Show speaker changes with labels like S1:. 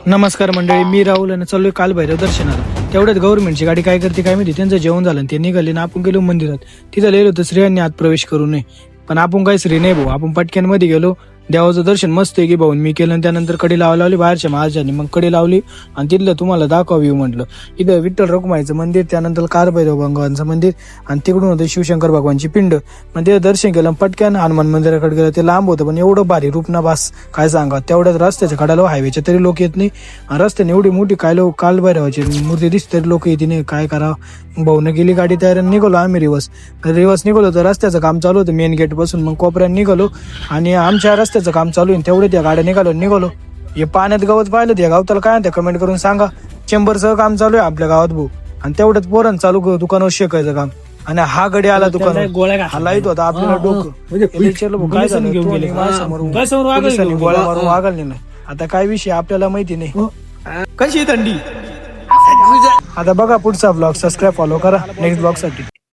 S1: नमस्कार मंडळी, मी राहुल आणि चाललोय कालभैरव दर्शनाला. तेवढ्यात गव्हर्नमेंटची गाडी काय करते काय माहिती, त्यांचं जेवण झालं ते निघाले ना. आपण गेलो मंदिरात, तिथं लिहिलं होतं स्त्रियांनी आत प्रवेश करू नये, पण आपण काही स्त्री नाही भाऊ. आपण पटक्यान मध्ये गेलो, देवाचं दर्शन मस्त आहे की भाऊ. मी केलं, त्यानंतर कडी लावली बाहेरच्या महाराजांनी, मग कडी लावली आणि तिथलं तुम्हाला दाखवावी म्हटलं. इथं विठ्ठल रखुमाईचं मंदिर, त्यानंतर कालभैरव भगवानचं मंदिर आणि तिकडून होतं शिवशंकर भगवानची पिंड. मग ते दर्शन केलं. पटक्यान हनुमान मंदिराकडे गेलं. ते लांब होतं पण एवढं भारी रूप ना बास, काय सांगा. तेवढ्याच रस्त्याच्या कडाला हायवेच्या तरी लोक येत नाही, आणि रस्त्याने एवढी मोठी काय लोक कालभैरवाची मूर्ती दिसते तरी लोक येते नाही. काय करावं भाऊनं गेली गाडी तयार, निघालो आम्ही रिवर्स निघालो. तर रस्त्याचं काम चालू होतं मेन गेट पासून. मग कोपऱ्यात निघालो आणि आमच्या रस्त्याचं काम चालू आहे. तेवढे त्या गाड्या निघालो. हे पाण्यात गवत पाहिलं त्या गावताला काय म्हणते कमेंट करून सांगा. चेंबरचं काम चालू आहे आपल्या गावात भाऊ, आणि तेवढ्याच पोरण चालू दुकानावर शेकायचं काम. आणि हा गडी आला दुकानावर, हा लाईत होता आपल्याला डोकं. काय झालं, गोळ्या मारून वागल नाही. आता काय विषय आपल्याला माहिती नाही. कशी थंडी. आता बघा पुढचा ब्लॉग, सबस्क्राईब फॉलो करा नेक्स्ट ब्लॉग साठी.